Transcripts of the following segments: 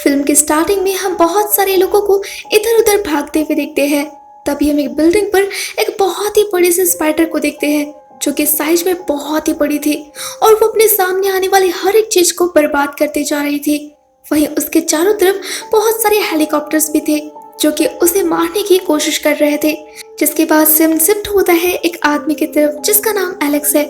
Film की starting में हम बहुत सारे लोगों को इधर उधर भागते हुए देखते हैं। तभी हम एक बिल्डिंग पर एक बहुत ही बड़े से स्पाइडर को देखते हैं जो कि साइज में बहुत ही बड़ी थी और वो अपने सामने आने वाली हर एक चीज को बर्बाद करते जा रही थी। वहीं उसके चारों तरफ बहुत सारे हेलीकॉप्टर्स भी थे जो कि उसे मारने की कोशिश कर रहे थे। जिसके बाद सिम शिफ्ट होता है एक आदमी की तरफ जिसका नाम एलेक्स है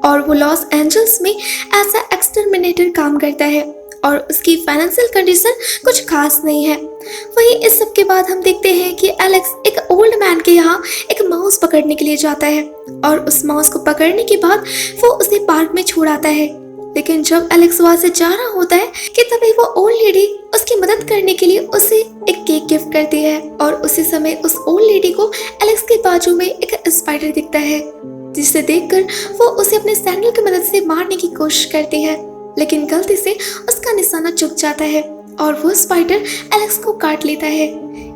और वो लॉस एंजल्स में एज अ एक्सटरमिनेटर काम करता है और उसकी फाइनेंशियल कंडीशन कुछ खास नहीं है। वहीं इस सब के बाद हम देखते हैं कि एलेक्स एक ओल्ड मैन के यहाँ एक माउस पकड़ने के लिए जाता है और उस माउस को पकड़ने के बाद वो उसे पार्क में छोड़ आता है। लेकिन जब एलेक्स वहां से जा रहा होता है कि तभी वो ओल्ड लेडी उसकी मदद करने के लिए उसे एक केक गिफ्ट करती है और उसी समय उस ओल्ड लेडी को एलेक्स के बाजू में एक स्पाइडर दिखता है जिसे देखकर वो उसे अपने सैंडल की मदद से मारने की कोशिश करती है, लेकिन गलती से उसका निशाना चूक जाता है और वो स्पाइडर एलेक्स को काट लेता है।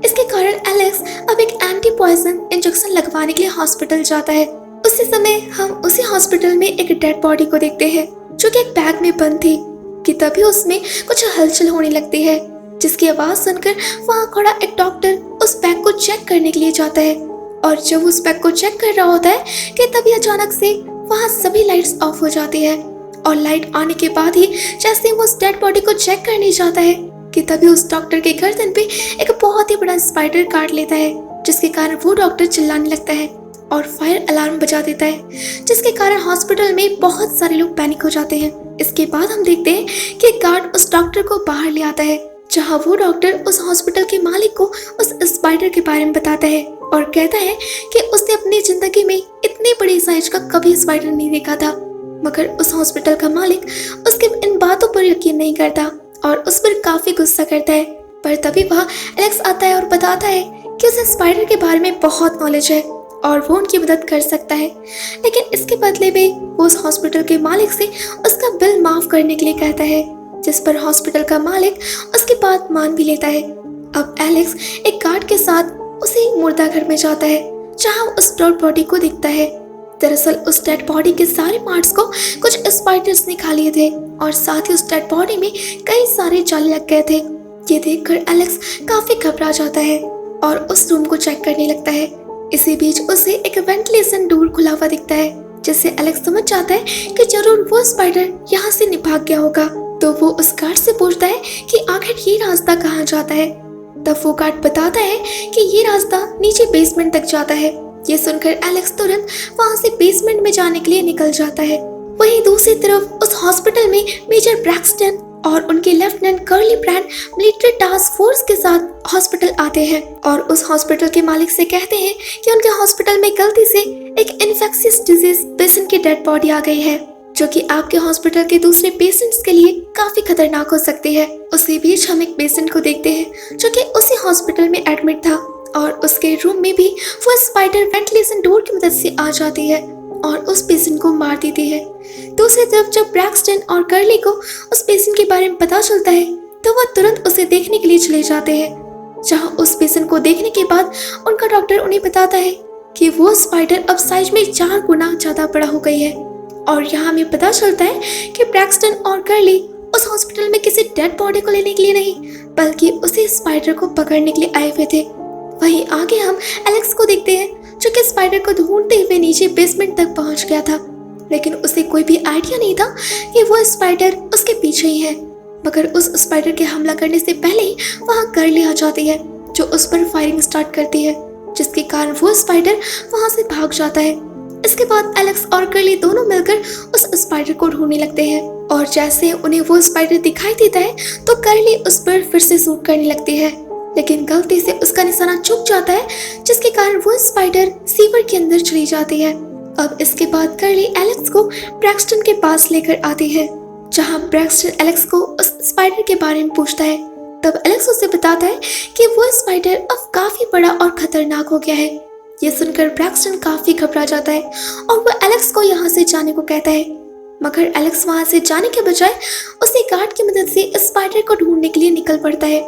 इसके कारण एलेक्स अब एक एंटी पॉइजन इंजेक्शन लगवाने के लिए हॉस्पिटल जाता है। उसी समय हम उसी हॉस्पिटल में एक डेड बॉडी को देखते हैं जो कि एक बैग में बंद थी कि तभी उसमें कुछ हलचल होने लगती है, जिसकी आवाज सुनकर वहाँ खड़ा एक डॉक्टर उस बैग को चेक करने के लिए जाता है और जब उस बैग को चेक कर रहा होता है कि तभी अचानक से वहाँ सभी लाइट्स ऑफ हो जाती है और लाइट आने के बाद ही जैसे वो उस डेड बॉडी को चेक करने जाता है कि तभी उस डॉक्टर के गर्दन पे एक बहुत ही बड़ा स्पाइडर काट लेता है, जिसके कारण वो डॉक्टर चिल्लाने लगता है और फायर अलार्म बजा देता है, जिसके कारण हॉस्पिटल में बहुत सारे लोग पैनिक हो जाते हैं। इसके बाद हम देखते हैं कि गार्ड उस डॉक्टर को बाहर ले आता है जहाँ वो डॉक्टर उस हॉस्पिटल के मालिक को उस स्पाइडर के बारे में बताता है और कहता है कि उसने अपनी जिंदगी में इतनी बड़ी साइज का कभी स्पाइडर नहीं देखा था। मगर उस हॉस्पिटल का मालिक उसके इन बातों पर यकीन नहीं करता और उस पर काफी गुस्सा करता है। पर तभी वहाँ एलेक्स आता है और बताता है कि उसे स्पाइडर के बारे में बहुत नॉलेज है और वो उनकी मदद कर सकता है, लेकिन इसके बदले में वो उस हॉस्पिटल के मालिक से उसका बिल माफ करने के लिए कहता है, जिस पर हॉस्पिटल का मालिक उसकी बात मान भी लेता है। अब एलेक्स एक गार्ड के साथ उसी मुर्दा घर में जाता है जहाँ उस डेड बॉडी को दिखता है। दरअसल उस डेड बॉडी के सारे पार्ट्स को कुछ स्पाइडर्स ने खा लिए थे और साथ ही उस डेड बॉडी में कई सारे जाले लग गए थे। ये देखकर एलेक्स काफी घबरा जाता है और उस रूम को चेक करने लगता है। इसी बीच उसे एक वेंटिलेशन डोर खुला हुआ दिखता है, जिससे एलेक्स समझ जाता है कि जरूर वो स्पाइडर यहाँ से भाग गया होगा। तो वो उस गार्ड से पूछता है कि आखिर ये रास्ता कहाँ जाता है। तब वो गार्ड बताता है कि ये रास्ता नीचे बेसमेंट तक जाता है। ये सुनकर एलेक्स तुरंत वहाँ से बेसमेंट में जाने के लिए निकल जाता है। वहीं दूसरी तरफ उस हॉस्पिटल में मेजर ब्रैक्सटन और उनके lieutenant curly brand military task force के साथ हॉस्पिटल आते हैं और उस हॉस्पिटल के मालिक से कहते हैं कि उनके हॉस्पिटल में गलती से एक इन्फेक्शियस डिजीज पेशेंट की डेड बॉडी आ गई है जो कि आपके हॉस्पिटल के दूसरे पेशेंट्स के लिए काफी खतरनाक हो सकती है। उसी बीच हम एक पेशेंट को देखते हैं जो कि उसी हॉस्पिटल में एडमिट था और उसके रूम में भी वो स्पाइडर वेंटिलेशन डोर की मदद से आ जाती है और उस पेशेंट को मार देती है। दूसरी तरफ जब ब्रैक्सटन और कर्ली को उस पेशेंट के बारे में पता चलता है तो वह तुरंत उसे देखने के लिए चले जाते हैं, जहां उस पेशेंट को देखने के बाद उनका डॉक्टर उन्हें बताता है कि वो स्पाइडर अब साइज में 4 गुना ज्यादा बड़ा हो गई है। और यहाँ हमें पता चलता है कि ब्रैक्सटन और कर्ली उस हॉस्पिटल में किसी डेड बॉडी को लेने के लिए नहीं बल्कि उसी स्पाइडर को पकड़ने के लिए आए हुए थे। वहीं आगे हम एलेक्स को देखते हैं जो कि स्पाइडर को ढूंढते हुए नीचे बेसमेंट तक पहुंच गया था, लेकिन उसे कोई भी आइडिया नहीं था कि वो स्पाइडर उसके पीछे ही है। मगर उस स्पाइडर के हमला करने से पहले ही वहां कर्ली आ जाती है जो उस पर फायरिंग स्टार्ट करती है, जिसके कारण वो स्पाइडर वहां से भाग जाता है। इसके बाद एलेक्स और कर्ली दोनों मिलकर उस स्पाइडर को ढूंढने लगते हैं और जैसे उन्हें वो स्पाइडर दिखाई देता है तो कर्ली उस पर फिर से शूट करने लगती है, लेकिन गलती से उसका निशाना चूक जाता है, जिसके कारण वो स्पाइडर सीवर के अंदर चली जाती है। अब इसके बाद कर्ली एलेक्स को ब्रैक्सटन के पास लेकर आती है, जहां ब्रैक्सटन एलेक्स को उस स्पाइडर के बारे में पूछता है। तब एलेक्स उसे बताता है कि वो स्पाइडर अब काफी बड़ा और खतरनाक हो गया है। ये सुनकर ब्रैक्सटन काफी घबरा जाता है और वो एलेक्स को यहाँ से जाने को कहता है, मगर एलेक्स वहाँ से जाने के बजाय उसे गार्ड की मदद से स्पाइडर को ढूंढने के लिए निकल पड़ता है।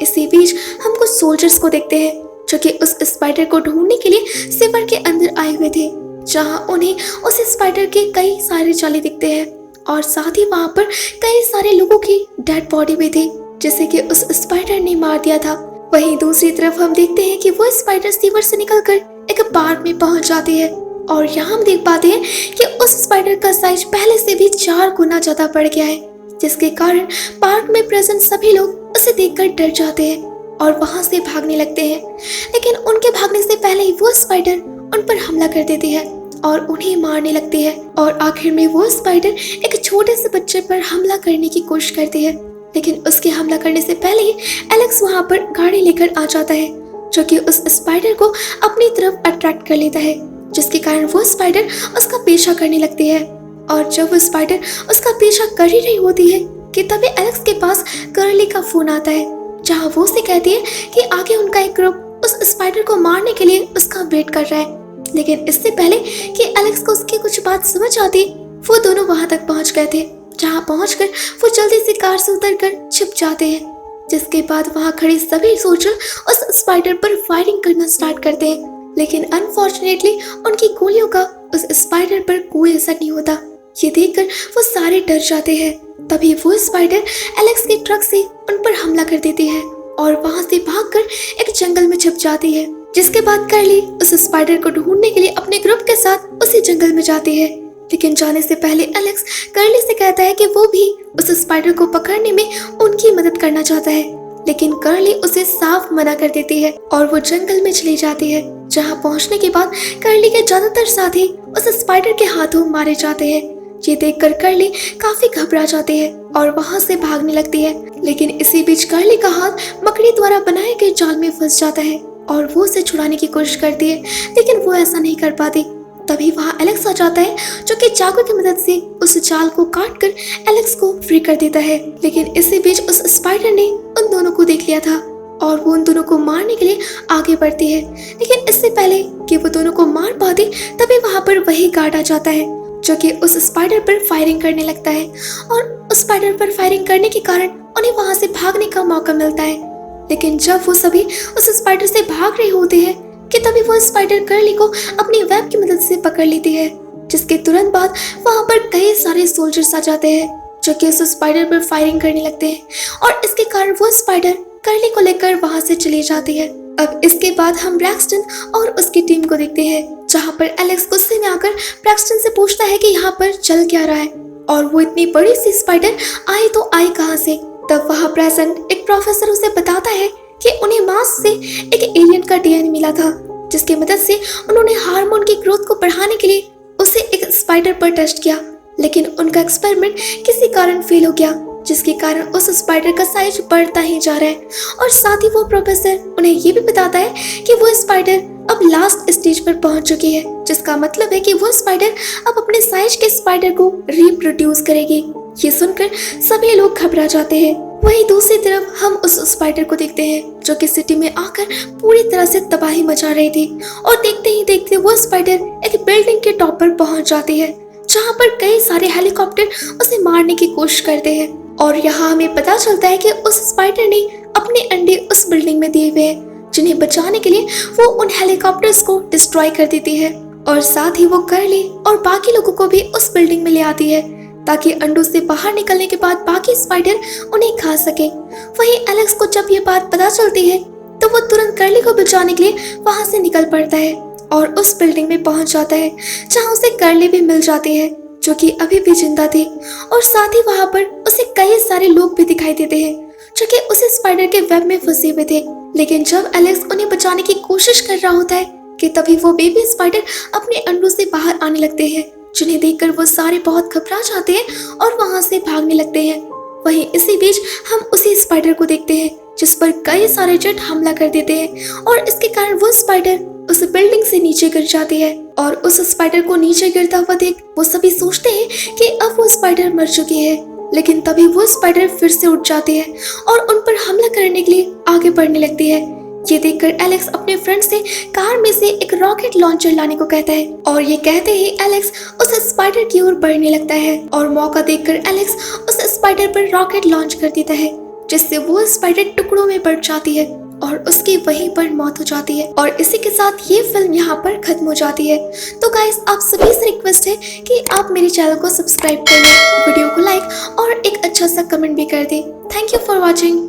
इसी बीच हम कुछ सोल्जर्स को देखते हैं जो कि उस स्पाइडर को ढूंढने के लिए सीवर के अंदर आए हुए थे, जहां उन्हें उस स्पाइडर के कई सारे जाले दिखते हैं और साथ ही वहां पर कई सारे लोगों की डेड बॉडी भी थी, जिसे कि उस स्पाइडर ने मार दिया था। वहीं दूसरी तरफ हम देखते हैं कि वो स्पाइडर सीवर से निकलकर एक पार्क में पहुंच जाती है और यहाँ हम देख पाते हैं कि उस स्पाइडर का साइज पहले से भी 4 गुना ज्यादा बढ़ गया है, जिसके कारण पार्क में प्रेजेंट सभी लोग उसे देखकर डर जाते हैं और वहां से भागने लगते हैं। लेकिन उनके भागने से पहले ही वो स्पाइडर उन पर हमला कर देती है और उन्हें मारने लगती है और आखिर में वो स्पाइडर एक छोटे से बच्चे पर हमला करने की कोशिश करती है। लेकिन उसके हमला करने से पहले ही एलेक्स वहां पर गाड़ी लेकर आ जाता है, जो कि उस स्पाइडर को अपनी तरफ अट्रैक्ट कर लेता है, जिसके कारण वो स्पाइडर उसका पीछा करने लगती है। और जब वो स्पाइडर उसका पीछा कर ही रही होती है कि तभी एलेक्स के पास कर्ली का फोन आता है, जहां वो उसे कहती है कि आगे उनका एक ग्रुप उस स्पाइडर को मारने के लिए उसका वेट कर रहा है। लेकिन इससे पहले कि एलेक्स को उसकी कुछ बात समझ आती, वो दोनों वहां तक पहुंच गए थे, जहां पहुंचकर वो जल्दी से कार से उतरकर छिप जाते हैं। जिसके बाद वहां खड़े सभी सोल्जर उस स्पाइडर पर फायरिंग करना स्टार्ट करते हैं। लेकिन अनफॉर्चुनेटली उनकी गोलियों का उस स्पाइडर पर कोई असर नहीं होता। ये देखकर वो सारे डर जाते हैं। तभी वो स्पाइडर एलेक्स के ट्रक से उन पर हमला कर देती है और वहां से भागकर एक जंगल में छिप जाती है। जिसके बाद कर्ली उस स्पाइडर को ढूंढने के लिए अपने ग्रुप के साथ उसी जंगल में जाती है। लेकिन जाने से पहले एलेक्स कर्ली से कहता है कि वो भी उस स्पाइडर को पकड़ने में उनकी मदद करना चाहता है। लेकिन कर्ली उसे साफ मना कर देती है और वो जंगल में चली जाती है, जहां पहुंचने के बाद कर्ली के ज्यादातर साथी उस स्पाइडर के हाथों मारे जाते हैं। ये देखकर कर्ली काफी घबरा जाती है और वहां से भागने लगती है। लेकिन इसी बीच कर्ली का हाथ मकड़ी द्वारा बनाए गए जाल में फंस जाता है और वो उसे छुड़ाने की कोशिश करती है, लेकिन वो ऐसा नहीं कर पाती। तभी वहां एलेक्स आ जाता है, जो कि चाकू की मदद से उस जाल को काटकर एलेक्स को फ्री कर देता है। लेकिन इसी बीच उस स्पाइडर ने उन दोनों को देख लिया था और वो उन दोनों को मारने के लिए आगे बढ़ती है। लेकिन इससे पहले कि वो दोनों को मार पाती, तभी वहां पर वही गार्ड आ जाता है, जो कि उस स्पाइडर पर फायरिंग करने लगता है और उस स्पाइडर पर फायरिंग करने के कारण उन्हें वहां से भागने का मौका मिलता है। लेकिन जब वो सभी उस स्पाइडर से भाग रहे होते हैं कि तभी वो स्पाइडर कर्ली को अपनी वेब की मदद से पकड़ लेती है, जिसके तुरंत बाद वहां पर कई सारे सोल्जर्स आ जाते हैं, जो कि उस स्पाइडर पर फायरिंग करने लगते हैं और इसके कारण वो स्पाइडर कर्ली को लेकर वहां से चली जाती है। अब इसके बाद हम ब्रैक्सटन और उसकी टीम को देखते हैं, जहां पर एलेक्स गुस्से में आकर ब्रैक्सटन से पूछता है कि यहाँ पर चल क्या रहा है और वो इतनी बड़ी सी स्पाइडर आई तो आई कहाँ से। तब वहां प्रेजेंट एक प्रोफेसर उसे बताता है कि उन्हें मार्स से एक एलियन का डीएनए मिला था, जिसकी मदद से उन्होंने हार्मोन की ग्रोथ को बढ़ाने के लिए उसे एक स्पाइडर पर टेस्ट किया। लेकिन उनका एक्सपेरिमेंट किसी कारण फेल हो गया, जिसके कारण उस स्पाइडर का साइज बढ़ता ही जा रहा है। और साथ ही वो प्रोफेसर उन्हें ये भी बताता है कि वो स्पाइडर अब लास्ट स्टेज पर पहुंच चुकी है, जिसका मतलब है कि वो स्पाइडर अब अपने साइज के स्पाइडर को रिप्रोड्यूस करेगी। ये सुनकर सभी लोग घबरा जाते हैं। वहीं दूसरी तरफ हम उस स्पाइडर को देखते हैं, जो कि सिटी में आकर पूरी तरह से तबाही मचा रही थी और देखते ही देखते वो स्पाइडर एक बिल्डिंग के टॉप पर पहुंच जाती है, जहां पर कई सारे हेलीकॉप्टर उसे मारने की कोशिश करते हैं। और यहाँ हमें पता चलता है कि उस स्पाइडर ने अपने अंडे उस बिल्डिंग में दिए हुए हैं, जिन्हें बचाने के लिए वो उन हेलीकॉप्टर्स को डिस्ट्रॉय कर देती है और साथ ही वो कर्ली और बाकी लोगों को भी उस बिल्डिंग में ले आती है, ताकि अंडों से बाहर निकलने के बाद बाकी स्पाइडर उन्हें खा सके। वहीं एलेक्स को जब ये बात पता चलती है, तो वो तुरंत कर्ली को बचाने के लिए वहां से निकल पड़ता है और उस बिल्डिंग में पहुंच जाता है, जहां उसे कर्ली भी मिल जाती है, जो कि अभी भी जिंदा थी। और साथ ही वहां पर उसे कई सारे लोग भी दिखाई देते हैं, जो कि उस स्पाइडर के वेब में फंसे हुए थे। लेकिन जब एलेक्स उन्हें बचाने की कोशिश कर रहा होता है कि तभी वो बेबी स्पाइडर अपने अंडों से बाहर आने लगते हैं, जिन्हें देखकर वो सारे बहुत घबरा जाते हैं और वहां से भागने लगते हैं। वहीं इसी बीच हम उसी स्पाइडर को देखते हैं, जिस पर कई सारे जेट हमला कर देते हैं और इसके कारण वो स्पाइडर उस बिल्डिंग से नीचे गिर जाती है। और उस स्पाइडर को नीचे गिरता हुआ देख वो सभी सोचते हैं कि अब वो स्पाइडर मर चुकी है। लेकिन तभी वो स्पाइडर फिर से उठ जाती है और उन पर हमला करने के लिए आगे बढ़ने लगती है। ये देखकर एलेक्स अपने फ्रेंड से कार में से एक रॉकेट लॉन्चर लाने को कहता है और ये कहते ही एलेक्स उस स्पाइडर की ओर बढ़ने लगता है और मौका देखकर एलेक्स उस स्पाइडर पर रॉकेट लॉन्च कर देता है, जिससे वो स्पाइडर टुकड़ों में बढ़ जाती है और उसकी वहीं पर मौत हो जाती है। और इसी के साथ ये फिल्म यहाँ पर खत्म हो जाती है। तो गाइस, आप सभी से रिक्वेस्ट है कि आप मेरे चैनल को सब्सक्राइब कर लें, वीडियो को लाइक और एक अच्छा सा कमेंट भी कर दें। Thank you for watching.